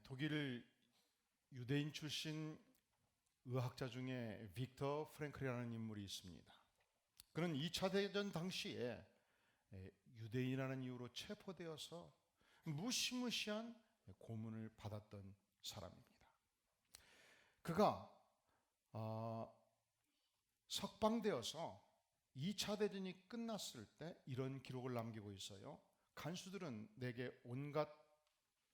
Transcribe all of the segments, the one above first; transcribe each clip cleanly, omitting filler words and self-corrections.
독일 유대인 출신 의학자 중에 빅터 프랭클이라는 인물이 있습니다. 그는 2차 대전 당시에 유대인이라는 이유로 체포되어서 무시무시한 고문을 받았던 사람입니다. 그가 석방되어서 2차 대전이 끝났을 때 이런 기록을 남기고 있어요. 간수들은 내게 온갖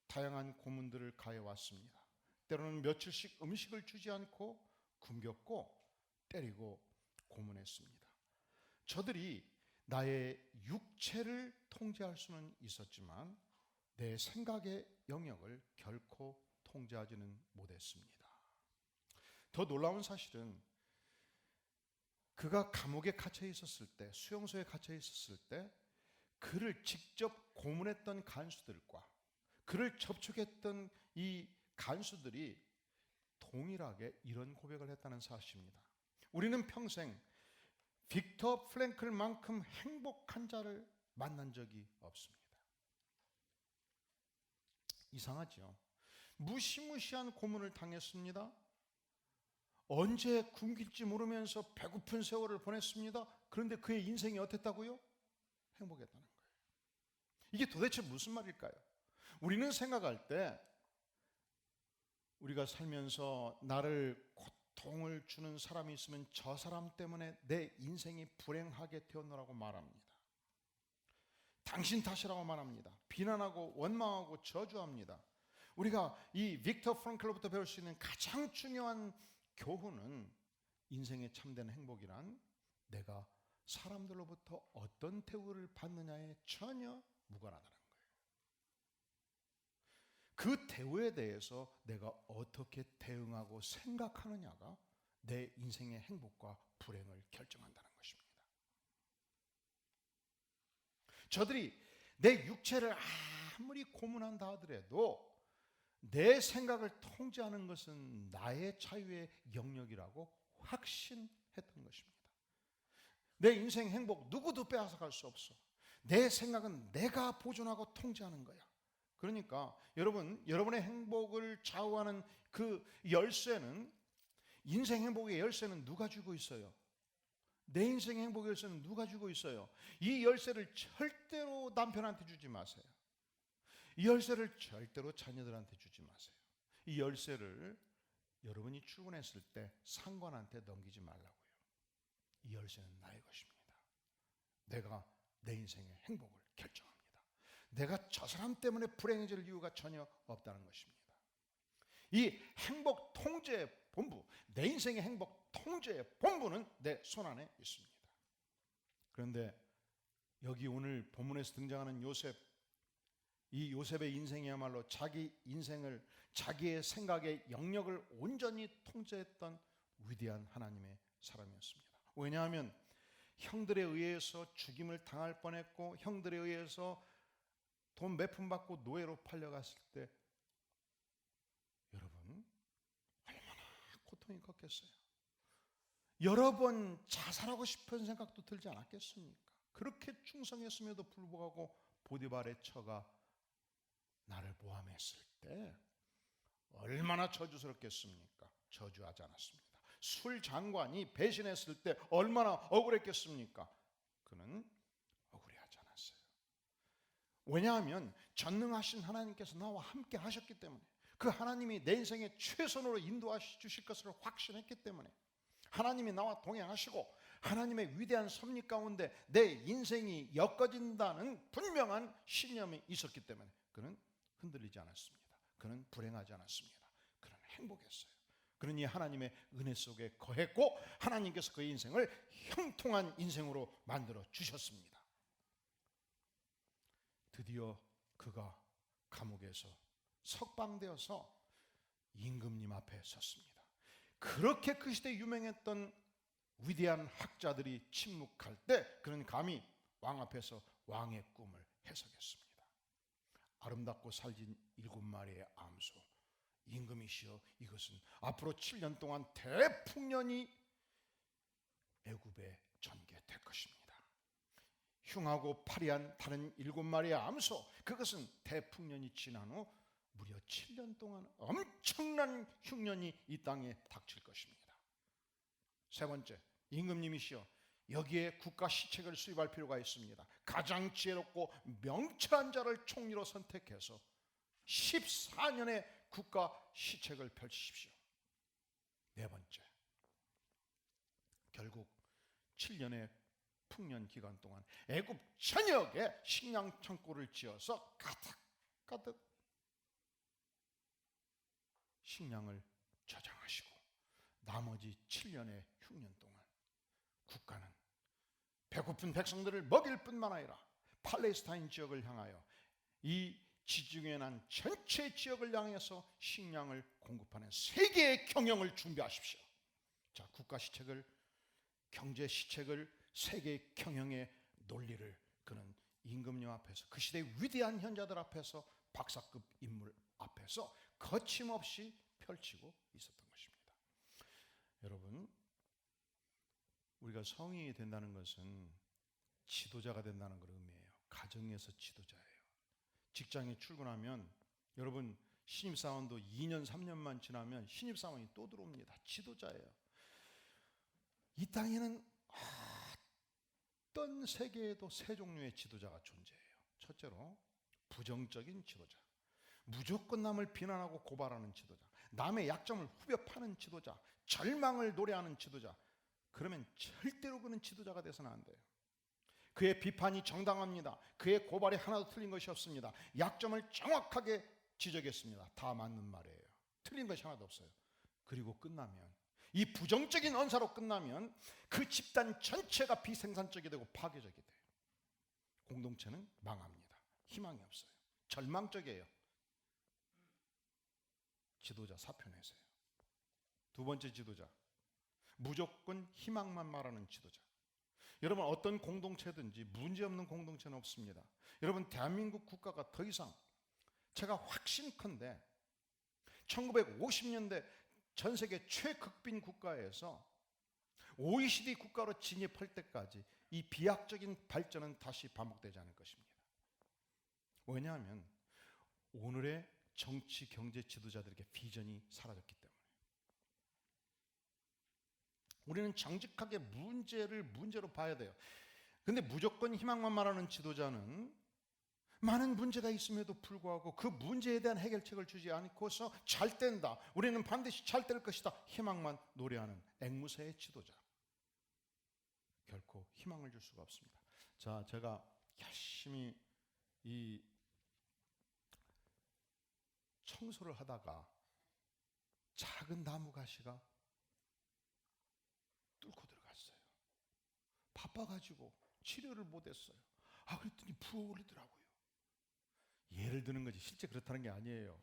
다양한 고문들을 가해왔습니다. 때로는 며칠씩 음식을 주지 않고 굶겼고 때리고 고문했습니다. 저들이 나의 육체를 통제할 수는 있었지만 내 생각의 영역을 결코 통제하지는 못했습니다. 더 놀라운 사실은 그가 감옥에 갇혀 있었을 때, 수용소에 갇혀 있었을 때 그를 직접 고문했던 간수들과 그를 접촉했던 이 간수들이 동일하게 이런 고백을 했다는 사실입니다. 우리는 평생 빅터 프랭클만큼 행복한 자를 만난 적이 없습니다. 이상하죠? 무시무시한 고문을 당했습니다. 언제 굶길지 모르면서 배고픈 세월을 보냈습니다. 그런데 그의 인생이 어땠다고요? 행복했다는 거예요. 이게 도대체 무슨 말일까요? 우리는 생각할 때 우리가 살면서 나를 고통을 주는 사람이 있으면 저 사람 때문에 내 인생이 불행하게 되었노라고 말합니다. 당신 탓이라고 말합니다. 비난하고 원망하고 저주합니다. 우리가 이 빅터 프랭클로부터 배울 수 있는 가장 중요한 교훈은 인생의 참된 행복이란 내가 사람들로부터 어떤 대우를 받느냐에 전혀 무관하다는 거예요. 그 대우에 대해서 내가 어떻게 대응하고 생각하느냐가 내 인생의 행복과 불행을 결정한다는 것입니다. 저들이 내 육체를 아무리 고문한다 하더라도 내 생각을 통제하는 것은 나의 자유의 영역이라고 확신했던 것입니다. 내 인생 행복 누구도 빼앗아갈 수 없어. 내 생각은 내가 보존하고 통제하는 거야. 그러니까 여러분의 행복을 좌우하는 그 열쇠는, 인생 행복의 열쇠는 누가 쥐고 있어요? 내 인생 행복의 열쇠는 누가 쥐고 있어요? 이 열쇠를 절대로 남편한테 주지 마세요. 이 열쇠를 절대로 자녀들한테 주지 마세요. 이 열쇠를 여러분이 출근했을 때 상관한테 넘기지 말라고요. 이 열쇠는 나의 것입니다. 내가 내 인생의 행복을 결정합니다. 내가 저 사람 때문에 불행해질 이유가 전혀 없다는 것입니다. 이 행복 통제의 본부, 내 인생의 행복 통제의 본부는 내 손안에 있습니다. 그런데 여기 오늘 본문에서 등장하는 요셉, 이 요셉의 인생이야말로 자기 인생을, 자기의 생각의 영역을 온전히 통제했던 위대한 하나님의 사람이었습니다. 왜냐하면 형들에 의해서 죽임을 당할 뻔했고 형들에 의해서 돈 몇 푼 받고 노예로 팔려갔을 때 여러분 얼마나 고통이 컸겠어요. 여러 번 자살하고 싶은 생각도 들지 않았겠습니까? 그렇게 충성했음에도 불구하고 보디발의 처가 나를 모함했을 때 얼마나 저주스럽겠습니까? 저주하지 않았습니다. 술 장관이 배신했을 때 얼마나 억울했겠습니까? 그는 억울해하지 않았어요. 왜냐하면 전능하신 하나님께서 나와 함께 하셨기 때문에, 그 하나님이 내 인생의 최선으로 인도하시 주실 것을 확신했기 때문에, 하나님이 나와 동행하시고 하나님의 위대한 섭리 가운데 내 인생이 엮어진다는 분명한 신념이 있었기 때문에 그는 흔들리지 않았습니다. 그는 불행하지 않았습니다. 그는 행복했어요. 그는 이 하나님의 은혜 속에 거했고 하나님께서 그의 인생을 형통한 인생으로 만들어 주셨습니다. 드디어 그가 감옥에서 석방되어서 임금님 앞에 섰습니다. 그렇게 그 시대에 유명했던 위대한 학자들이 침묵할 때 그는 감히 왕 앞에서 왕의 꿈을 해석했습니다. 아름답고 살진 7마리의 암소, 임금이시여, 이것은 앞으로 7년 동안 대풍년이 애굽에 전개될 것입니다. 흉하고 파리한 다른 7마리의 암소, 그것은 대풍년이 지난 후 무려 7년 동안 엄청난 흉년이 이 땅에 닥칠 것입니다. 세 번째, 임금님이시여 여기에 국가 시책을 수립할 필요가 있습니다. 가장 지혜롭고 명철한 자를 총리로 선택해서 14년의 국가 시책을 펼치십시오. 네 번째, 결국 7년의 풍년 기간 동안 애굽 전역에 식량 창고를 지어서 가득 식량을 저장하시고 나머지 7년의 흉년 동안 국가는 배고픈 백성들을 먹일 뿐만 아니라 팔레스타인 지역을 향하여 이 지중해 난 전체 지역을 향해서 식량을 공급하는 세계의 경영을 준비하십시오. 자, 국가 시책을, 경제 시책을, 세계 경영의 논리를 그는 임금님 앞에서, 그 시대의 위대한 현자들 앞에서, 박사급 인물 앞에서 거침없이 펼치고 있었던 것입니다. 여러분, 우리가 성인이 된다는 것은 지도자가 된다는 걸 의미해요. 가정에서 지도자예요. 직장에 출근하면 여러분 신입사원도 2년 3년만 지나면 신입사원이 또 들어옵니다. 지도자예요. 이 땅에는 어떤 세계에도 세 종류의 지도자가 존재해요. 첫째로 부정적인 지도자, 무조건 남을 비난하고 고발하는 지도자, 남의 약점을 후벼 파는 지도자, 절망을 노래하는 지도자. 그러면 절대로 그는 지도자가 돼서는 안 돼요. 그의 비판이 정당합니다. 그의 고발이 하나도 틀린 것이 없습니다. 약점을 정확하게 지적했습니다. 다 맞는 말이에요. 틀린 것이 하나도 없어요. 그리고 끝나면, 이 부정적인 언사로 끝나면 그 집단 전체가 비생산적이 되고 파괴적이 돼요. 공동체는 망합니다. 희망이 없어요. 절망적이에요. 지도자 사표 내세요. 두 번째 지도자, 무조건 희망만 말하는 지도자. 여러분, 어떤 공동체든지 문제없는 공동체는 없습니다. 여러분, 대한민국 국가가 더 이상, 제가 확신컨대 1950년대 전 세계 최극빈 국가에서 OECD 국가로 진입할 때까지 이 비약적인 발전은 다시 반복되지 않을 것입니다. 왜냐하면 오늘의 정치, 경제 지도자들에게 비전이 사라졌기 때문에. 우리는 정직하게 문제를 문제로 봐야 돼요. 근데 무조건 희망만 말하는 지도자는 많은 문제가 있음에도 불구하고 그 문제에 대한 해결책을 주지 않고서 잘 된다, 우리는 반드시 잘 될 것이다, 희망만 노래하는 앵무새의 지도자. 결코 희망을 줄 수가 없습니다. 자, 제가 열심히 이 청소를 하다가 작은 나무 가시가 뚫고 들어갔어요. 바빠가지고 치료를 못했어요. 그랬더니 부어오르더라고요. 예를 드는 거지 실제 그렇다는 게 아니에요.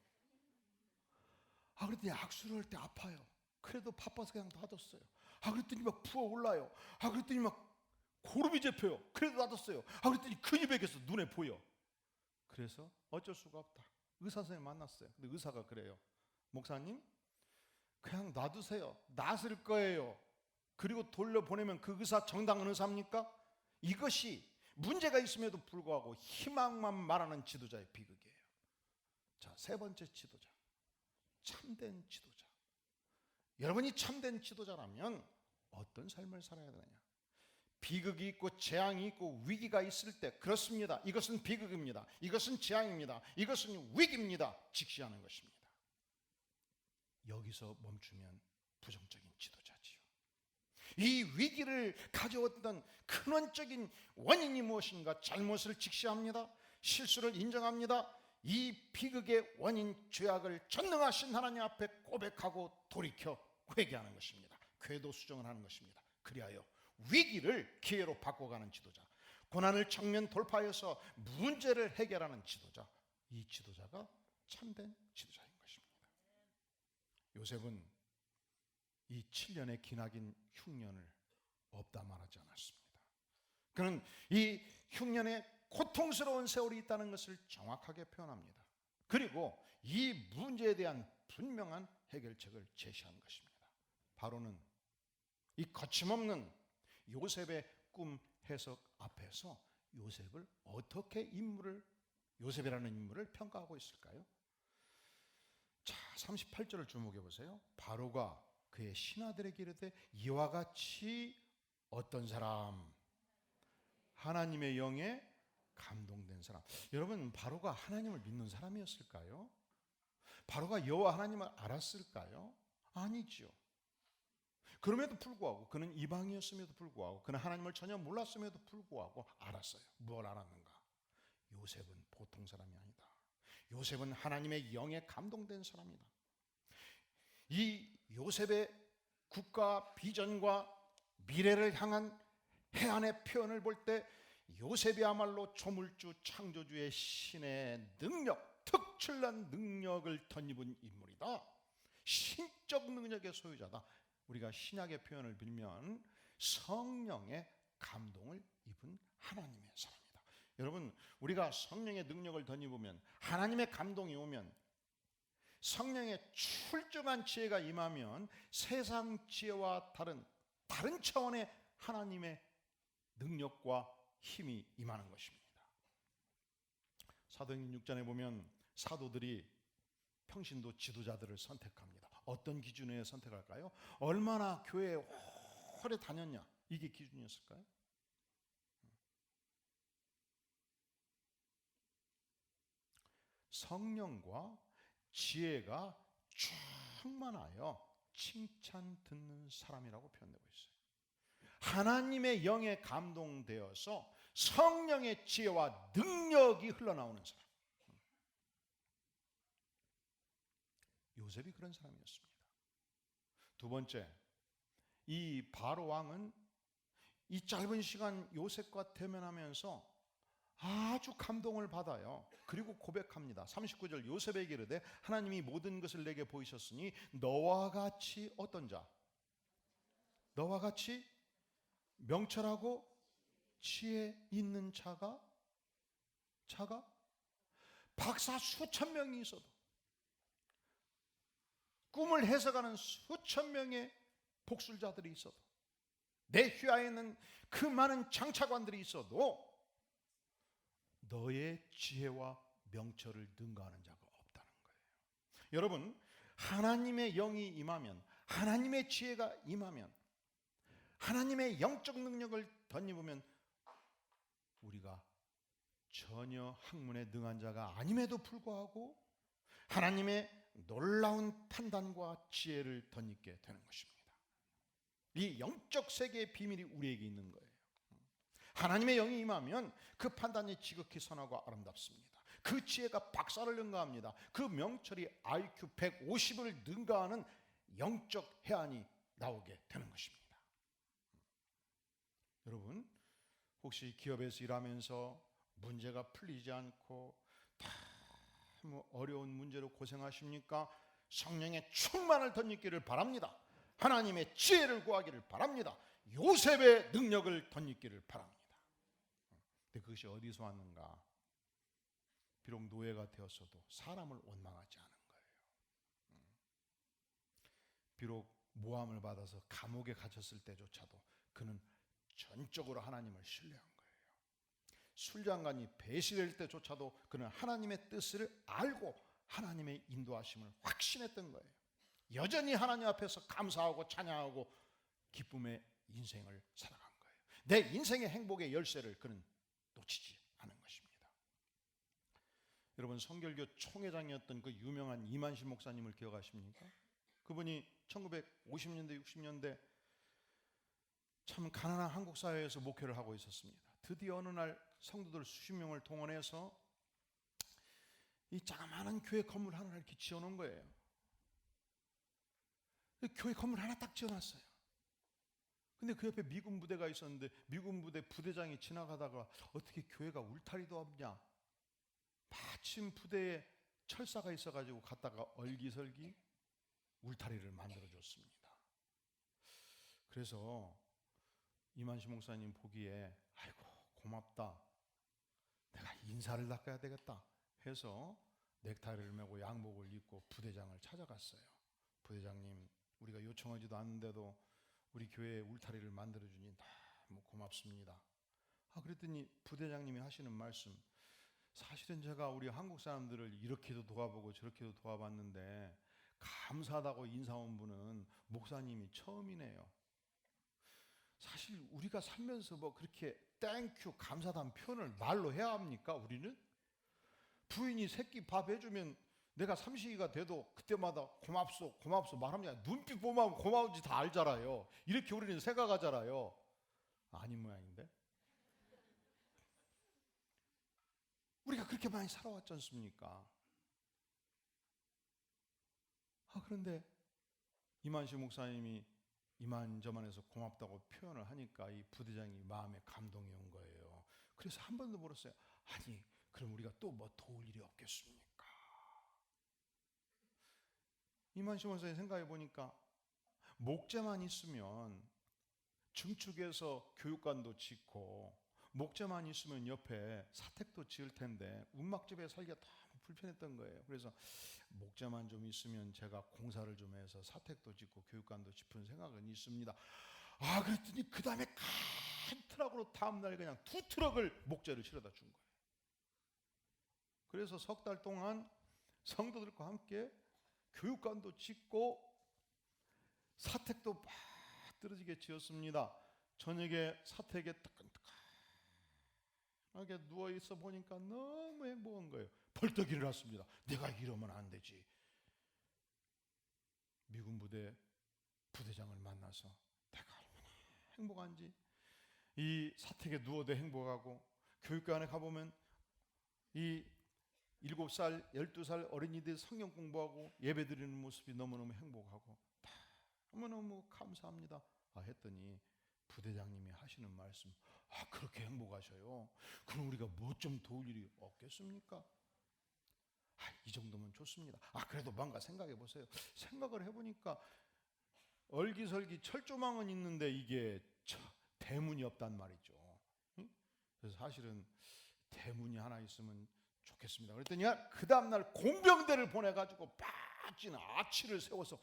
그랬더니 악수를 할 때 아파요. 그래도 바빠서 그냥 놔뒀어요. 그랬더니 막 부어올라요. 그랬더니 막 고름이 잡혀요. 그래도 놔뒀어요. 그랬더니 근육백에서 눈에 보여. 그래서 어쩔 수가 없다. 의사 선생님 만났어요. 근데 의사가 그래요. 목사님, 그냥 놔두세요. 낫을 거예요. 그리고 돌려보내면 그 의사 정당한 의사입니까? 이것이 문제가 있음에도 불구하고 희망만 말하는 지도자의 비극이에요. 자, 세 번째 지도자, 참된 지도자. 여러분이 참된 지도자라면 어떤 삶을 살아야 되느냐? 비극이 있고 재앙이 있고 위기가 있을 때, 그렇습니다, 이것은 비극입니다, 이것은 재앙입니다, 이것은 위기입니다, 직시하는 것입니다. 여기서 멈추면 부정적인 지도자지요. 이 위기를 가져왔던 근원적인 원인이 무엇인가? 잘못을 직시합니다. 실수를 인정합니다. 이 비극의 원인, 죄악을 전능하신 하나님 앞에 고백하고 돌이켜 회개하는 것입니다. 궤도 수정을 하는 것입니다. 그리하여 위기를 기회로 바꿔가는 지도자, 고난을 정면 돌파해서 문제를 해결하는 지도자, 이 지도자가 참된 지도자인 것입니다. 요셉은 이 7년의 기나긴 흉년을 없다 말하지 않았습니다. 그는 이 흉년에 고통스러운 세월이 있다는 것을 정확하게 표현합니다. 그리고 이 문제에 대한 분명한 해결책을 제시한 것입니다. 바로는 이 거침없는 요셉의 꿈 해석 앞에서 요셉을 어떻게 요셉이라는 인물을 평가하고 있을까요? 38절을 주목해 보세요. 바로가 그의 신하들에게 이르되 이와 같이 어떤 사람? 하나님의 영에 감동된 사람. 여러분, 바로가 하나님을 믿는 사람이었을까요? 바로가 여호와 하나님을 알았을까요? 아니죠. 그럼에도 불구하고 그는 이방이었음에도 불구하고 그는 하나님을 전혀 몰랐음에도 불구하고 알았어요. 뭘 알았는가? 요셉은 보통 사람이 아니다. 요셉은 하나님의 영에 감동된 사람이다. 이 요셉의 국가 비전과 미래를 향한 해안의 표현을 볼 때 요셉이야말로 조물주 창조주의 신의 능력, 특출난 능력을 덧입은 인물이다. 신적 능력의 소유자다. 우리가 신약의 표현을 빌면 성령의 감동을 입은 하나님의 사람이다. 여러분, 우리가 성령의 능력을 덧입으면, 하나님의 감동이 오면, 성령의 출중한 지혜가 임하면 세상 지혜와 다른 차원의 하나님의 능력과 힘이 임하는 것입니다. 사도행전 6장에 보면 사도들이 평신도 지도자들을 선택합니다. 어떤 기준에 선택할까요? 얼마나 교회에 오래 다녔냐, 이게 기준이었을까요? 성령과 지혜가 충만하여 칭찬 듣는 사람이라고 표현되고 있어요. 하나님의 영에 감동되어서 성령의 지혜와 능력이 흘러나오는 사람. 요셉이 그런 사람이었습니다. 두 번째, 이 바로 왕은 이 짧은 시간 요셉과 대면하면서 아주 감동을 받아요. 그리고 고백합니다. 39절, 요셉에게 이르되 하나님이 모든 것을 내게 보이셨으니 너와 같이 어떤 자? 너와 같이 명철하고 지혜 있는 자가 박사 수천 명이 있어도, 꿈을 해석하는 수천 명의 복술자들이 있어도, 내 휘하에는 그 많은 장차관들이 있어도 너의 지혜와 명철을 능가하는 자가 없다는 거예요. 여러분, 하나님의 영이 임하면, 하나님의 지혜가 임하면, 하나님의 영적 능력을 덧입으면 우리가 전혀 학문에 능한 자가 아님에도 불구하고 하나님의 놀라운 판단과 지혜를 덧입게 되는 것입니다. 이 영적 세계의 비밀이 우리에게 있는 거예요. 하나님의 영이 임하면 그 판단이 지극히 선하고 아름답습니다. 그 지혜가 박사를 능가합니다. 그 명철이 IQ 150을 능가하는 영적 해안이 나오게 되는 것입니다. 여러분, 혹시 기업에서 일하면서 문제가 풀리지 않고 너무 어려운 문제로 고생하십니까? 성령의 충만을 덧입기를 바랍니다. 하나님의 지혜를 구하기를 바랍니다. 요셉의 능력을 덧입기를 바랍니다. 근데 그것이 어디서 왔는가? 비록 노예가 되었어도 사람을 원망하지 않은 거예요. 비록 모함을 받아서 감옥에 갇혔을 때조차도 그는 전적으로 하나님을 신뢰한 거예요. 술장간이 배신할 때조차도 그는 하나님의 뜻을 알고 하나님의 인도하심을 확신했던 거예요. 여전히 하나님 앞에서 감사하고 찬양하고 기쁨의 인생을 살아간 거예요. 내 인생의 행복의 열쇠를 그는 놓치지 않은 것입니다. 여러분, 성결교 총회장이었던 그 유명한 이만실 목사님을 기억하십니까? 그분이 1950년대 60년대 참 가난한 한국 사회에서 목회를 하고 있었습니다. 드디어 어느 날 성도들 수십 명을 동원해서 이 자그마한 교회 건물 하나를 이렇게 지어놓은 거예요. 교회 건물 하나 딱 지어놨어요. 근데 그 옆에 미군 부대가 있었는데 미군 부대 부대장이 지나가다가 어떻게 교회가 울타리도 없냐? 마침 부대에 철사가 있어가지고 갔다가 얼기설기 울타리를 만들어줬습니다. 그래서 이만시 목사님 보기에 아이고 고맙다, 내가 인사를 닦아야 되겠다 해서 넥타이를 메고 양복을 입고 부대장을 찾아갔어요. 부대장님, 우리가 요청하지도 않는데도 우리 교회에 울타리를 만들어주니 너무 고맙습니다. 그랬더니 부대장님이 하시는 말씀, 사실은 제가 우리 한국 사람들을 이렇게도 도와보고 저렇게도 도와봤는데 감사하다고 인사 온 분은 목사님이 처음이네요. 사실 우리가 살면서 뭐 그렇게 땡큐 감사하다는 표현을 말로 해야 합니까? 우리는 부인이 새끼 밥 해주면 내가 삼식이가 돼도 그때마다 고맙소 고맙소 말하면 눈빛 보면 고마운지 다 알잖아요. 이렇게 우리는 생각하잖아요. 아닌 모양인데 우리가 그렇게 많이 살아왔지 않습니까? 그런데 이만시 목사님이 이만저만해서 고맙다고 표현을 하니까 이 부대장이 마음에 감동이 온 거예요. 그래서 한 번 더 물었어요. 아니 그럼 우리가 또 뭐 도울 일이 없겠습니까? 이만시 목사님 생각해 보니까 목재만 있으면 증축해서 교육관도 짓고 목재만 있으면 옆에 사택도 지을 텐데 운막집에 살기가 너무 불편했던 거예요. 그래서 목재만 좀 있으면 제가 공사를 좀 해서 사택도 짓고 교육관도 짓는 생각은 있습니다. 그랬더니 그 다음에 큰 트럭으로 다음날 그냥 2트럭을 목재를 실어다 준 거예요. 그래서 석 달 동안 성도들과 함께 교육관도 짓고 사택도 막 떨어지게 지었습니다. 저녁에 사택에 따끈따끈하게 누워있어 보니까 너무 행복한 거예요. 벌떡 일어났습니다. 내가 이러면 안 되지. 미군 부대 부대장을 만나서 내가 얼마나 행복한지, 이 사택에 누워도 행복하고 교육관에 가보면 이 7살, 12살 어린이들 성경 공부하고 예배 드리는 모습이 너무너무 행복하고 너무너무 감사합니다 했더니 부대장님이 하시는 말씀, 그렇게 행복하셔요? 그럼 우리가 뭐 좀 도울 일이 없겠습니까? 이 정도면 좋습니다. 그래도 뭔가 생각해 보세요. 생각을 해보니까 얼기설기 철조망은 있는데 이게 대문이 없단 말이죠. 그래서 사실은 대문이 하나 있으면 좋겠습니다. 그랬더니 그 다음날 공병대를 보내가지고 빠진 아치를 세워서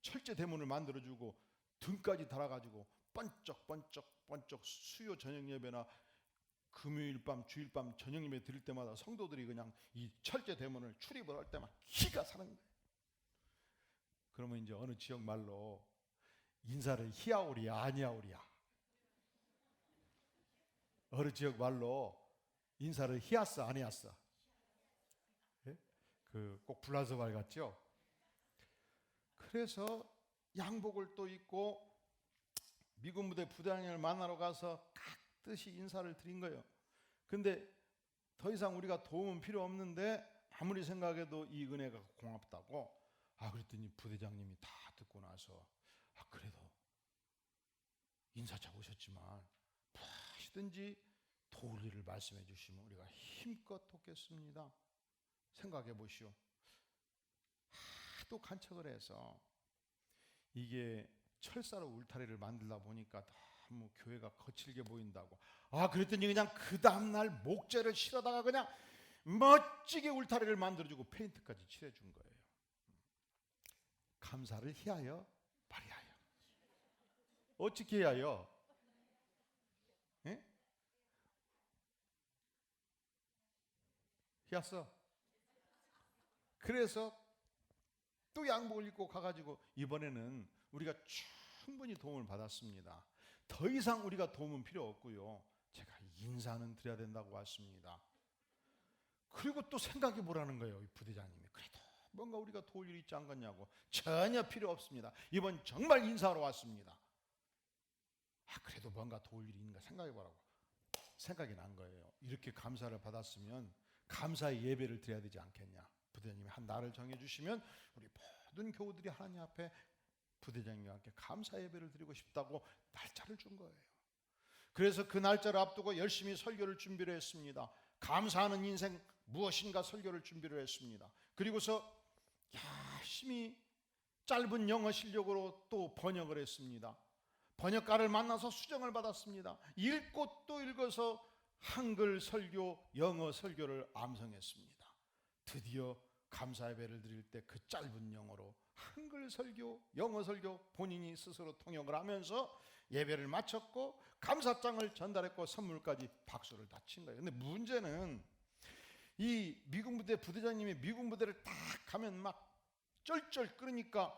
철제 대문을 만들어주고 등까지 달아가지고 번쩍 수요 저녁 예배나 금요일 밤 주일 밤 저녁 예배 드릴 때마다 성도들이 그냥 이 철제 대문을 출입을 할 때만 기가 사는 거예요. 그러면 이제 어느 지역 말로 인사를 히야오리야 아니야오리야, 어느 지역 말로 인사를 히야스 아니야스, 꼭 불란서 말 같죠? 그래서 양복을 또 입고 미군 부대 부대장을 만나러 가서 깍듯이 인사를 드린 거예요. 근데 더 이상 우리가 도움은 필요 없는데 아무리 생각해도 이 은혜가 고맙다고. 그랬더니 부대장님이 다 듣고 나서 그래도 인사차 오셨지만 무엇이든지 도울 일을 말씀해 주시면 우리가 힘껏 돕겠습니다. 생각해 보시오. 하도 간척을 해서 이게 철사로 울타리를 만들다 보니까 너무 교회가 거칠게 보인다고. 그랬더니 그냥 그 다음날 목재를 실어다가 그냥 멋지게 울타리를 만들어주고 페인트까지 칠해준 거예요. 감사를 희하여 발휘하여. 어떻게 해야요? 희었어. 그래서 또 양복을 입고 가가지고 이번에는 우리가 충분히 도움을 받았습니다. 더 이상 우리가 도움은 필요 없고요. 제가 인사는 드려야 된다고 왔습니다. 그리고 또 생각해 보라는 거예요. 이 부대장님이. 그래도 뭔가 우리가 도울 일이 있지 않겠냐고. 전혀 필요 없습니다. 이번 정말 인사하러 왔습니다. 그래도 뭔가 도울 일이 있는가 생각해 보라고. 생각이 난 거예요. 이렇게 감사를 받았으면 감사의 예배를 드려야 되지 않겠냐. 부대장님이 한 날을 정해주시면 우리 모든 교우들이 하나님 앞에 부대장님과 함께 감사 예배를 드리고 싶다고 날짜를 준 거예요. 그래서 그 날짜를 앞두고 열심히 설교를 준비를 했습니다. 감사하는 인생 무엇인가 설교를 준비를 했습니다. 그리고서 열심히 짧은 영어 실력으로 또 번역을 했습니다. 번역가를 만나서 수정을 받았습니다. 읽고 또 읽어서 한글 설교, 영어 설교를 암송했습니다. 드디어 감사 예배를 드릴 때 그 짧은 영어로 한글 설교, 영어 설교 본인이 스스로 통역을 하면서 예배를 마쳤고 감사장을 전달했고 선물까지 박수를 다 친 거예요. 근데 문제는 이 미군 부대 부대장님이 미군 부대를 딱 가면 막 쩔쩔 끓으니까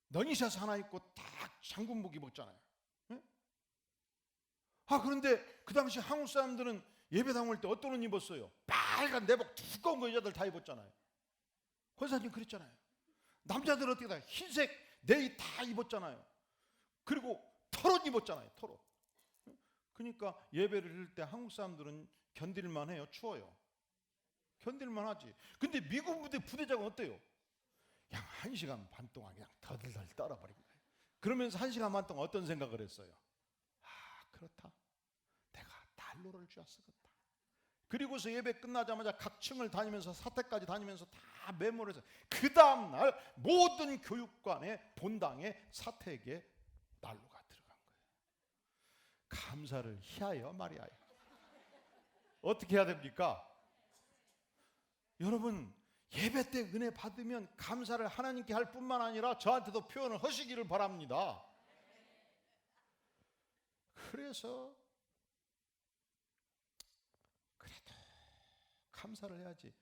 너니샷 하나 입고 딱 장군복 입었잖아요. 예? 그런데 그 당시 한국 사람들은 예배당 올 때 어떤 옷 입었어요? 빨간 내복 두꺼운 거 여자들 다 입었잖아요. 권사님 그랬잖아요. 남자들 어떻게 다 흰색 네이 다 입었잖아요. 그리고 털옷 입었잖아요. 털옷. 그러니까 예배를 드릴 때 한국 사람들은 견딜만 해요? 추워요? 견딜만 하지. 근데 미국 부대장은 어때요? 그냥 1시간 반 동안 그냥 더들덜 떨어버린 거예요. 그러면서 1시간 반 동안 어떤 생각을 했어요? 그렇다. 내가 난로를 쥐었었다. 그리고서 예배 끝나자마자 각 층을 다니면서 사택까지 다니면서 다 메모를 해서 그 다음날 모든 교육관의 본당에 사택에 난로가 들어간 거예요. 감사를 희하여 말이하여. 어떻게 해야 됩니까? 여러분, 예배 때 은혜 받으면 감사를 하나님께 할 뿐만 아니라 저한테도 표현을 하시기를 바랍니다. 그래서 그래도 감사를 해야지.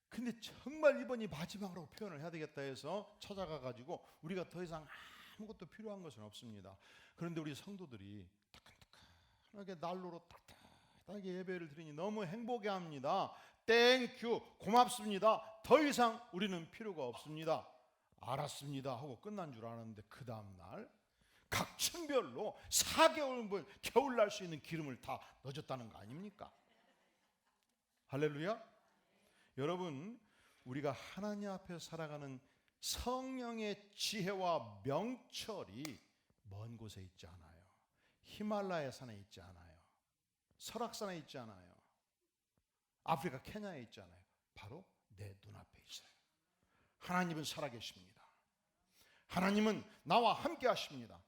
근데 정말 이번이 마지막으로 표현을 해야 되겠다 해서 찾아가가지고 우리가 더 이상 아무것도 필요한 것은 없습니다. 그런데 우리 성도들이 따끈따끈하게 난로로 따뜻하게 예배를 드리니 너무 행복해합니다. 땡큐 고맙습니다. 더 이상 우리는 필요가 없습니다. 알았습니다 하고 끝난 줄 알았는데 그 다음날 각 층별로 4개월분 겨울 날 수 있는 기름을 다 넣어줬다는 거 아닙니까? 할렐루야. 여러분, 우리가 하나님 앞에 살아가는 성령의 지혜와 명철이 먼 곳에 있지 않아요. 히말라야 산에 있지 않아요. 설악산에 있지 않아요. 아프리카 케냐에 있지 않아요. 바로 내 눈앞에 있어요. 하나님은 살아계십니다. 하나님은 나와 함께 하십니다.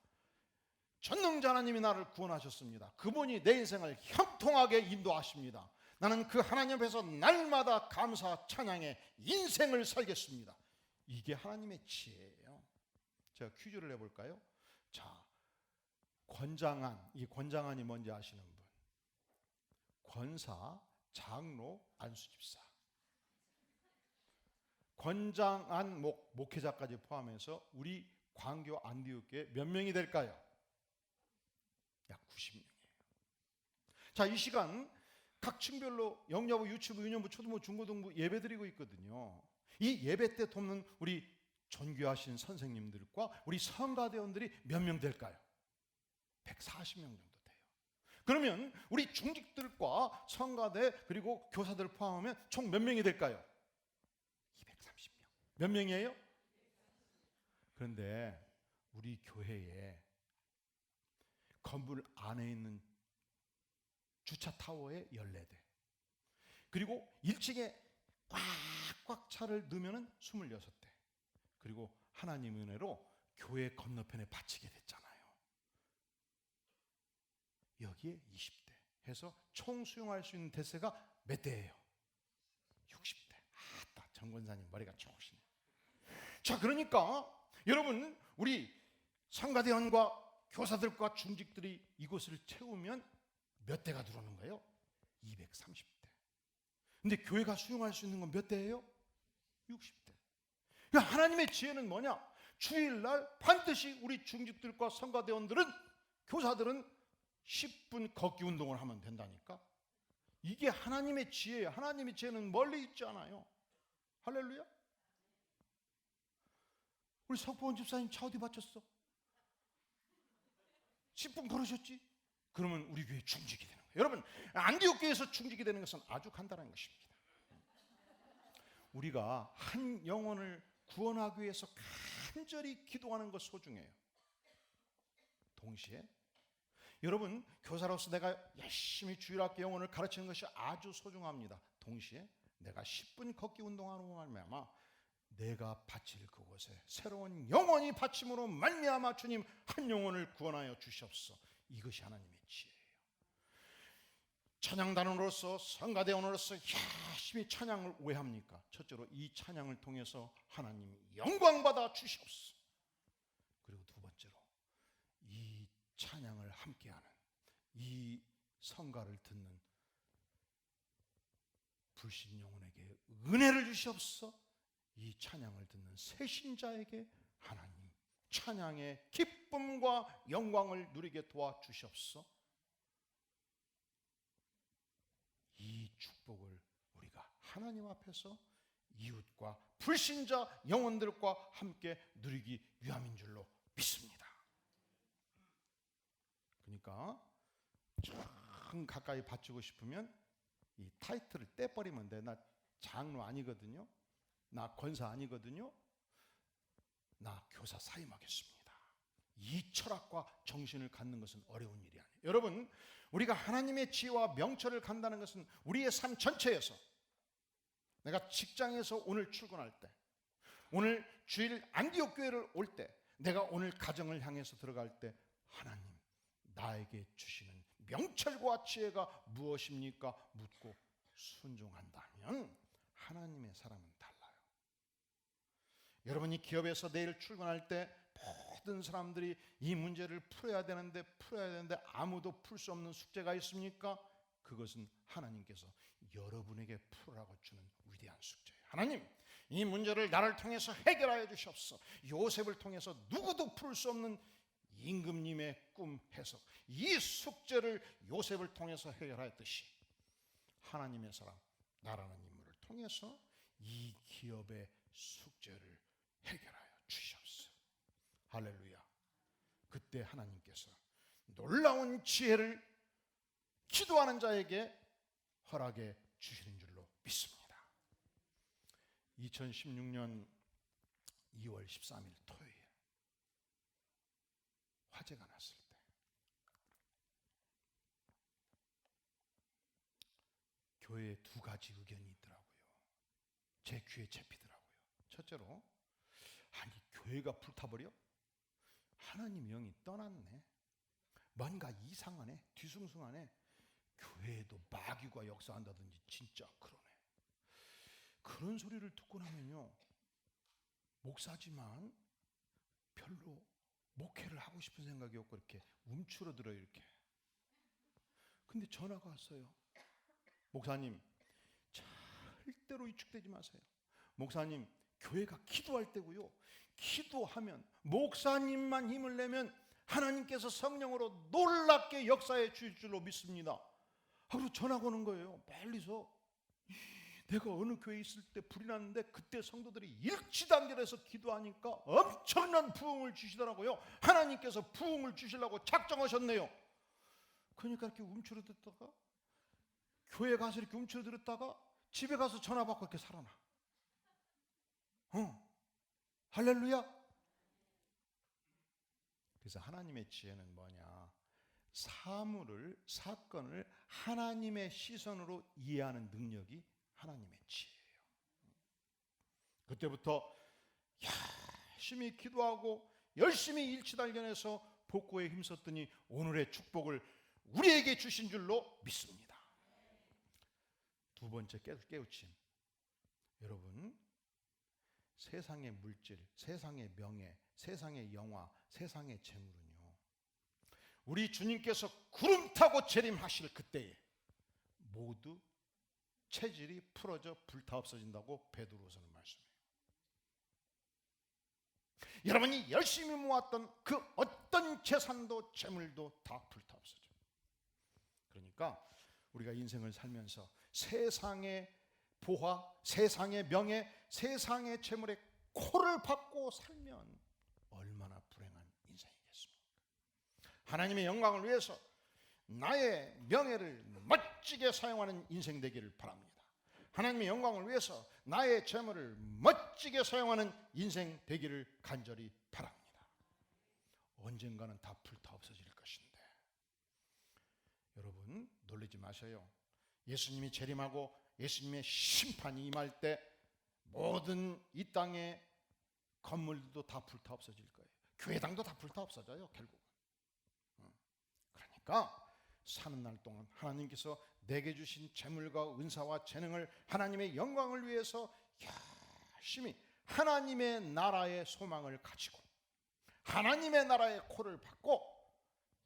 전능자 하나님이 나를 구원하셨습니다. 그분이 내 인생을 형통하게 인도하십니다. 나는 그 하나님 앞에서 날마다 감사 찬양의 인생을 살겠습니다. 이게 하나님의 지혜예요. 제가 퀴즈를 해볼까요? 자, 권장한, 이 권장한이 뭔지 아시는 분? 권사, 장로, 안수집사. 권장한 목회자까지 포함해서 우리 광교 안디옥교회 몇 명이 될까요? 약 90명이에요. 자, 이 시간 각 층별로 영여부, 유치부, 유년부, 초등부, 중고등부 예배드리고 있거든요. 이 예배 때 돕는 우리 존귀하신 선생님들과 우리 성가대원들이 몇 명 될까요? 140명 정도 돼요. 그러면 우리 중직들과 성가대 그리고 교사들 포함하면 총 몇 명이 될까요? 230명. 몇 명이에요? 그런데 우리 교회에 건물 안에 있는 주차 타워에 14대, 그리고 1층에 꽉꽉 차를 넣으면 26대, 그리고 하나님 은혜로 교회 건너편에 바치게 됐잖아요. 여기에 20대 해서 총 수용할 수 있는 대세가 몇 대예요? 60대. 아따, 정권사님 머리가 좋으시네. 자, 그러니까 여러분, 우리 성가대원과 교사들과 중직들이 이곳을 채우면 몇 대가 들어오는 거예요? 230대. 근데 교회가 수용할 수 있는 건 몇 대예요? 60대. 그러니까 하나님의 지혜는 뭐냐? 주일날 반드시 우리 중직들과 성가대원들은, 교사들은 10분 걷기 운동을 하면 된다니까. 이게 하나님의 지혜예요. 하나님의 지혜는 멀리 있지 않아요. 할렐루야. 우리 석보원 집사님 차 어디 바쳤어? 10분 걸으셨지? 그러면 우리 교회 중직이 되는 거예요. 여러분, 안디옥 교회에서 중직이 되는 것은 아주 간단한 것입니다. 우리가 한 영혼을 구원하기 위해서 간절히 기도하는 것 소중해요. 동시에 여러분, 교사로서 내가 열심히 주일학교 영혼을 가르치는 것이 아주 소중합니다. 동시에 내가 10분 걷기 운동하는 말미암아 내가 바칠 그곳에 새로운 영혼이 바침으로 말미암아 주님 한 영혼을 구원하여 주시옵소서. 이것이 하나님의 지혜예요. 찬양단원으로서 성가대원으로서 열심히 찬양을 왜 합니까? 첫째로 이 찬양을 통해서 하나님 영광받아 주시옵소서. 그리고 두 번째로 이 찬양을 함께하는, 이 성가를 듣는 불신 영혼에게 은혜를 주시옵소서. 이 찬양을 듣는 새 신자에게 하나님 찬양의 기쁨과 영광을 누리게 도와주시옵소서. 이 축복을 우리가 하나님 앞에서 이웃과 불신자 영혼들과 함께 누리기 위함인 줄로 믿습니다. 그러니까 참 가까이 바치고 싶으면 이 타이틀을 떼버리면 돼. 나 장로 아니거든요. 나 권사 아니거든요. 나 교사 사임하겠습니다. 이 철학과 정신을 갖는 것은 어려운 일이 아니에요. 여러분, 우리가 하나님의 지혜와 명철을 간다는 것은 우리의 삶 전체에서, 내가 직장에서 오늘 출근할 때, 오늘 주일 안디옥 교회를 올 때, 내가 오늘 가정을 향해서 들어갈 때 하나님 나에게 주시는 명철과 지혜가 무엇입니까? 묻고 순종한다면 하나님의 사람은 달라요. 여러분이 기업에서 내일 출근할 때 모든 사람들이 이 문제를 풀어야 되는데 아무도 풀 수 없는 숙제가 있습니까? 그것은 하나님께서 여러분에게 풀으라고 주는 위대한 숙제예요. 하나님, 이 문제를 나를 통해서 해결하여 주시옵소서. 요셉을 통해서 누구도 풀 수 없는 임금님의 꿈 해석, 이 숙제를 요셉을 통해서 해결하였듯이 하나님의 사람, 나라는 인물을 통해서 이 기업의 숙제를 해결하여 주시옵소서. 할렐루야. 그때 하나님께서 놀라운 지혜를 기도하는 자에게 허락해 주시는 줄로 믿습니다. 2016년 2월 13일 토요일 화재가 났을 때 교회에 두 가지 의견이 있더라고요. 제 귀에 잡히더라고요. 첫째로, 아니 교회가 불타버려? 하나님 영이 떠났네. 뭔가 이상하네. 뒤숭숭하네. 교회에도 마귀가 역사한다든지 진짜 그러네. 그런 소리를 듣고 나면요, 목사지만 별로 목회를 하고 싶은 생각이 없고 이렇게 움츠러들어요. 이렇게. 근데 전화가 왔어요. 목사님, 절대로 위축되지 마세요. 목사님, 교회가 기도할 때고요, 기도하면 목사님만 힘을 내면 하나님께서 성령으로 놀랍게 역사해 주실 줄로 믿습니다. 그리고 전화가 오는 거예요. 멀리서. 내가 어느 교회에 있을 때 불이 났는데 그때 성도들이 일치단결해서 기도하니까 엄청난 부흥을 주시더라고요. 하나님께서 부흥을 주시려고 작정하셨네요. 그러니까 이렇게 움츠러들다가, 교회 가서 이렇게 움츠러들었다가 집에 가서 전화 받고 이렇게 살아나. 할렐루야. 그래서 하나님의 지혜는 뭐냐? 사건을 하나님의 시선으로 이해하는 능력이 하나님의 지혜예요. 그때부터 열심히 기도하고 열심히 일치단결해서 복구에 힘썼더니 오늘의 축복을 우리에게 주신 줄로 믿습니다. 두 번째 깨우침. 여러분, 세상의 물질, 세상의 명예, 세상의 영화, 세상의 재물은요, 우리 주님께서 구름 타고 재림하실 그때에 모두 체질이 풀어져 불타 없어진다고 베드로서는 말씀해요. 여러분이 열심히 모았던 그 어떤 재산도 재물도 다 불타 없어져. 그러니까 우리가 인생을 살면서 세상의 보화, 세상의 명예, 세상의 재물에 코를 박고 살면 얼마나 불행한 인생이겠습니까? 하나님의 영광을 위해서 나의 명예를 멋지게 사용하는 인생 되기를 바랍니다. 하나님의 영광을 위해서 나의 재물을 멋지게 사용하는 인생 되기를 간절히 바랍니다. 언젠가는 다 불타 없어질 것인데, 여러분 놀라지 마세요. 예수님이 재림하고 예수님의 심판이 임할 때 모든 이 땅의 건물들도 다 불타 없어질 거예요. 교회당도 다 불타 없어져요, 결국은. 그러니까 사는 날 동안 하나님께서 내게 주신 재물과 은사와 재능을 하나님의 영광을 위해서 열심히 하나님의 나라의 소망을 가지고 하나님의 나라의 코를 받고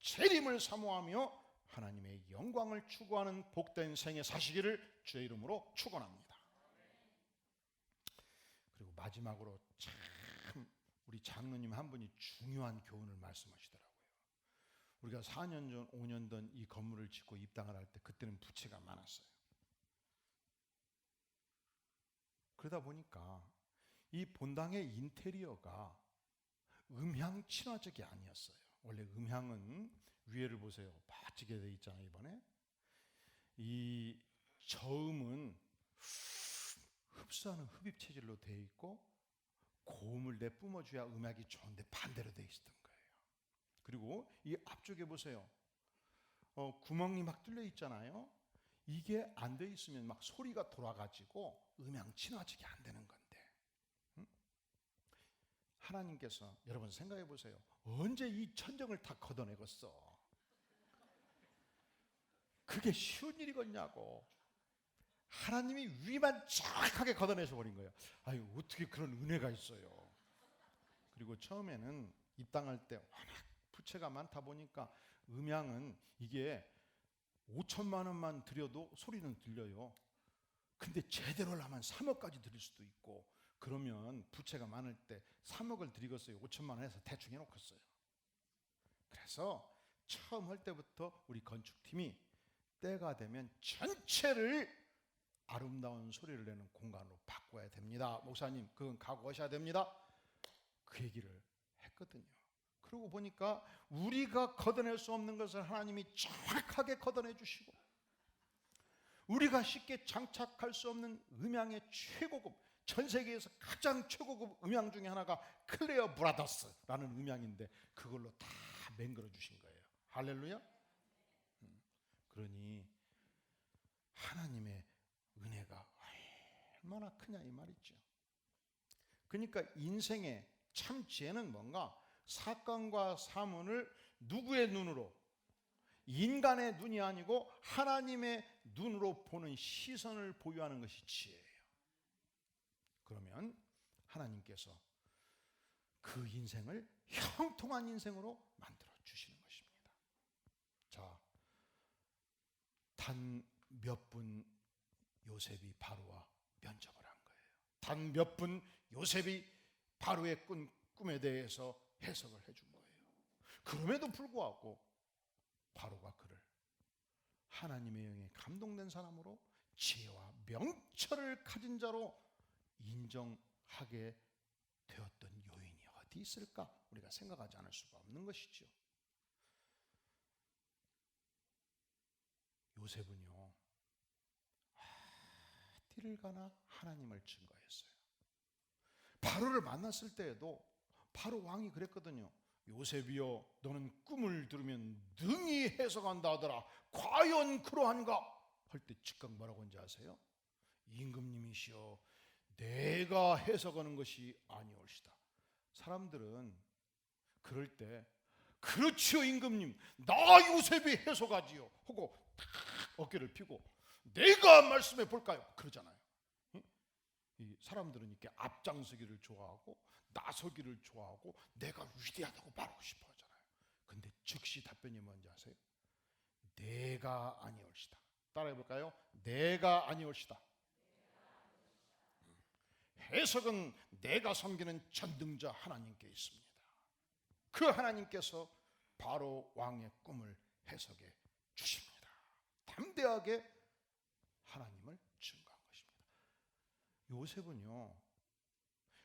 재림을 사모하며 하나님의 영광을 추구하는 복된 생애 사시기를 주의 이름으로 축원합니다. 마지막으로 참 우리 장로님 한 분이 중요한 교훈을 말씀하시더라고요. 우리가 4년 전, 5년 전 이 건물을 짓고 입당을 할 때 그때는 부채가 많았어요. 그러다 보니까 이 본당의 인테리어가 음향 친화적이 아니었어요. 원래 음향은 위에를 보세요. 빠지게 돼 있잖아요. 이번에 이 저음은 흡수하는 흡입 체질로 돼 있고 고음을 내뿜어줘야 음악이 좋은데 반대로 돼 있었던 거예요. 그리고 이 앞쪽에 보세요. 구멍이 막 뚫려 있잖아요. 이게 안 돼 있으면 막 소리가 돌아가지고 음향 친화적이 안 되는 건데, 하나님께서 여러분 생각해 보세요. 언제 이 천정을 다 걷어내겠어? 그게 쉬운 일이겠냐고. 하나님이 위만 정확하게 걷어내서 버린 거예요. 아유, 어떻게 그런 은혜가 있어요. 그리고 처음에는 입당할 때 워낙 부채가 많다 보니까 음향은 이게 5천만 원만 들여도 소리는 들려요. 근데 제대로 하면 3억까지 드릴 수도 있고, 그러면 부채가 많을 때 3억을 드리겠어요? 5천만 원 해서 대충 해놓겠어요. 그래서 처음 할 때부터 우리 건축팀이 때가 되면 전체를 아름다운 소리를 내는 공간으로 바꿔야 됩니다. 목사님, 그건 각오하셔야 됩니다. 그 얘기를 했거든요. 그러고 보니까 우리가 걷어낼 수 없는 것을 하나님이 정확하게 걷어내 주시고, 우리가 쉽게 장착할 수 없는 음향의 최고급, 전 세계에서 가장 최고급 음향 중에 하나가 클레어 브라더스라는 음향인데 그걸로 다 맹글어 주신 거예요. 할렐루야. 그러니 하나님의 은혜가 얼마나 크냐 이 말이죠. 그러니까 인생의 참 지혜는 뭔가? 사건과 사문을 누구의 눈으로? 인간의 눈이 아니고 하나님의 눈으로 보는 시선을 보유하는 것이 지혜예요. 그러면 하나님께서 그 인생을 형통한 인생으로 만들어 주시는 것입니다. 자, 단 몇 분 요셉이 바로와 면접을 한 거예요. 단 몇 분 요셉이 바로의 꿈에 대해서 해석을 해준 거예요. 그럼에도 불구하고 바로가 그를 하나님의 영에 감동된 사람으로 지혜와 명철을 가진 자로 인정하게 되었던 요인이 어디 있을까? 우리가 생각하지 않을 수가 없는 것이죠. 요셉은요, 어디를 가나 하나님을 증거했어요. 바로를 만났을 때에도 바로 왕이 그랬거든요. 요셉이여, 너는 꿈을 들으면 능히 해석한다 하더라. 과연 그러한가? 할 때 즉각 뭐라고 한지 아세요? 임금님이시여, 내가 해석하는 것이 아니올시다. 사람들은 그럴 때 그렇지요 임금님, 나 요셉이 해석하지요 하고 탁 어깨를 펴고 내가 말씀해 볼까요? 그러잖아요. 이 사람들은 이렇게 앞장서기를 좋아하고 나서기를 좋아하고 내가 위대하다고 말하고 싶어 하잖아요. 근데 즉시 답변이 뭔지 아세요? 내가 아니올시다. 따라해 볼까요? 내가 아니올시다. 해석은 내가 섬기는 전능자 하나님께 있습니다. 그 하나님께서 바로 왕의 꿈을 해석해 주십니다. 담대하게 하나님을 증거한 것입니다. 요셉은요,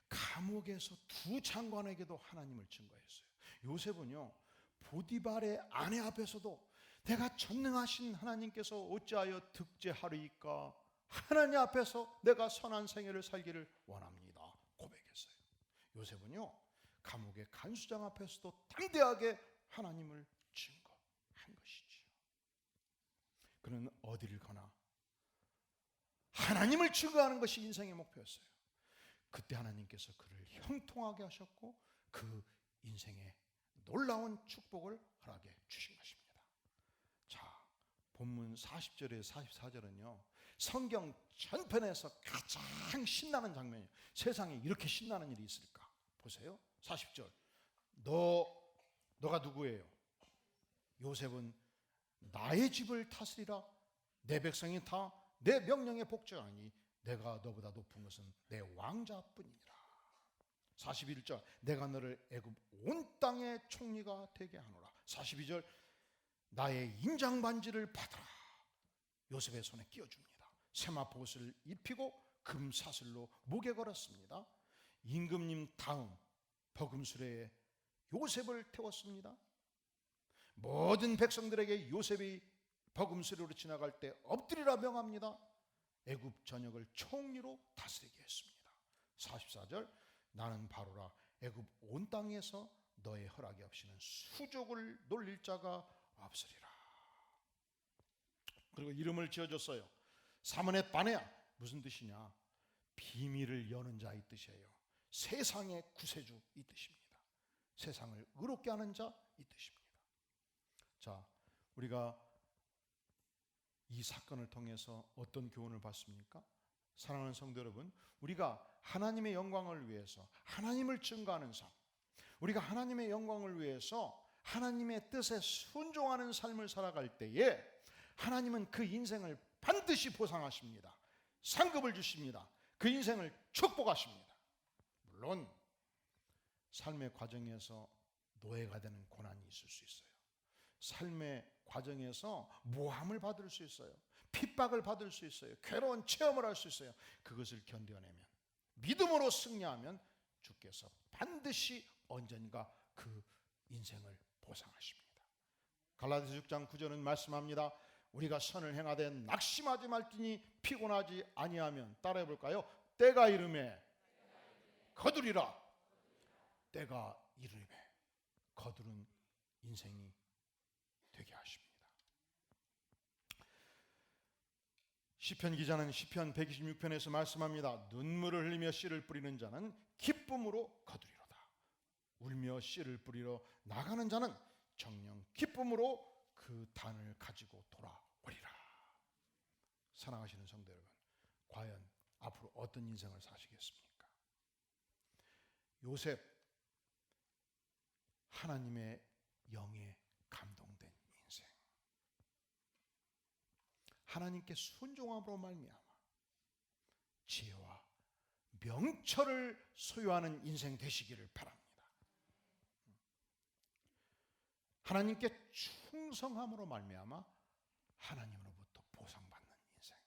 감옥에서 두 장관에게도 하나님을 증거했어요. 요셉은요, 보디발의 아내 앞에서도 내가 전능하신 하나님께서 어찌하여 득제하리이까? 하나님 앞에서 내가 선한 생애를 살기를 원합니다. 고백했어요. 요셉은요, 감옥의 간수장 앞에서도 담대하게 하나님을 증거한 것이지요. 그는 어디를 가나 하나님을 증거하는 것이 인생의 목표였어요. 그때 하나님께서 그를 형통하게 하셨고 그 인생에 놀라운 축복을 허락해 주신 것입니다. 자, 본문 40절에 44절은요, 성경 전편에서 가장 신나는 장면이에요. 세상에 이렇게 신나는 일이 있을까? 보세요. 40절. 너가 누구예요? 요셉은 나의 집을 다스리라. 내 백성이 다 내 명령에 복종하니 내가 너보다 높은 것은 내 왕자뿐이니라. 41절 내가 너를 애굽 온 땅의 총리가 되게 하노라. 42절 나의 인장 반지를 받으라. 요셉의 손에 끼워줍니다. 세마포 옷을 입히고 금사슬로 목에 걸었습니다. 임금님 다음 버금수레에 요셉을 태웠습니다. 모든 백성들에게 요셉이 버금수레로 지나갈 때 엎드리라 명합니다. 애굽 전역을 총리로 다스리게 했습니다. 44절 나는 바로라 애굽 온 땅에서 너의 허락이 없이는 수족을 놀릴 자가 없으리라. 그리고 이름을 지어줬어요. 사모넷 바네아. 무슨 뜻이냐? 비밀을 여는 자 이 뜻이에요. 세상의 구세주 이 뜻입니다. 세상을 의롭게 하는 자 이 뜻입니다. 자, 우리가 이 사건을 통해서 어떤 교훈을 받습니까? 사랑하는 성도 여러분, 우리가 하나님의 영광을 위해서 하나님을 증거하는 삶, 우리가 하나님의 영광을 위해서 하나님의 뜻에 순종하는 삶을 살아갈 때에 하나님은 그 인생을 반드시 보상하십니다. 상급을 주십니다. 그 인생을 축복하십니다. 물론 삶의 과정에서 노예가 되는 고난이 있을 수 있어요. 삶의 과정에서 모함을 받을 수 있어요. 핍박을 받을 수 있어요. 괴로운 체험을 할 수 있어요. 그것을 견뎌내면, 믿음으로 승리하면 주께서 반드시 언젠가 그 인생을 보상하십니다. 갈라디아서 6장 9절은 말씀합니다. 우리가 선을 행하되 낙심하지 말지니 피곤하지 아니하면, 따라해 볼까요? 때가 이름에 거두리라. 때가 이름에 거두는 인생이 되게 하십니다. 시편 기자는 시편 126편에서 말씀합니다. 눈물을 흘리며 씨를 뿌리는 자는 기쁨으로 거두리로다. 울며 씨를 뿌리러 나가는 자는 정녕 기쁨으로 그 단을 가지고 돌아오리라. 사랑하시는 성도 여러분, 과연 앞으로 어떤 인생을 사시겠습니까? 요셉, 하나님의 영에 감동된 인생, 하나님께 순종함으로 말미암아 지혜와 명철을 소유하는 인생 되시기를 바랍니다. 하나님께 충성함으로 말미암아 하나님으로부터 보상받는 인생,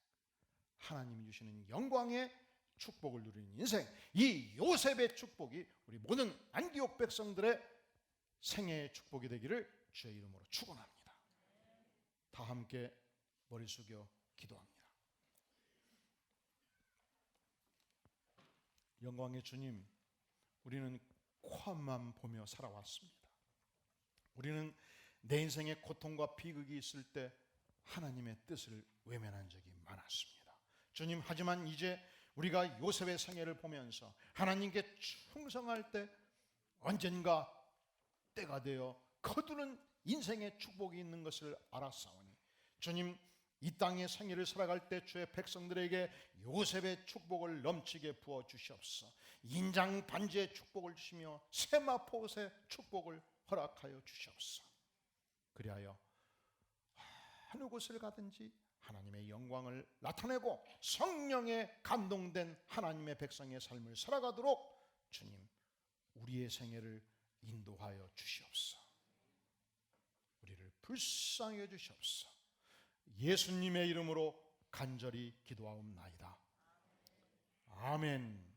하나님이 주시는 영광의 축복을 누리는 인생, 이 요셉의 축복이 우리 모든 안디옥 백성들의 생애의 축복이 되기를 주의 이름으로 축원합니다. 다 함께 머리 숙여 기도합니다. 영광의 주님, 우리는 코앞만 보며 살아왔습니다. 우리는 내 인생에 고통과 비극이 있을 때 하나님의 뜻을 외면한 적이 많았습니다. 주님, 하지만 이제 우리가 요셉의 생애를 보면서 하나님께 충성할 때 언젠가 때가 되어 거두는 인생의 축복이 있는 것을 알았사오니, 주님, 이 땅의 생애를 살아갈 때 주의 백성들에게 요셉의 축복을 넘치게 부어 주시옵소서. 인장 반지의 축복을 주시며 세마포옷의 축복을 허락하여 주시옵소서. 그리하여 어느 곳을 가든지 하나님의 영광을 나타내고 성령에 감동된 하나님의 백성의 삶을 살아가도록 주님, 우리의 생애를 인도하여 주시옵소서. 우리를 불쌍히 해주시옵소서. 예수님의 이름으로 간절히 기도하옵나이다. 아멘.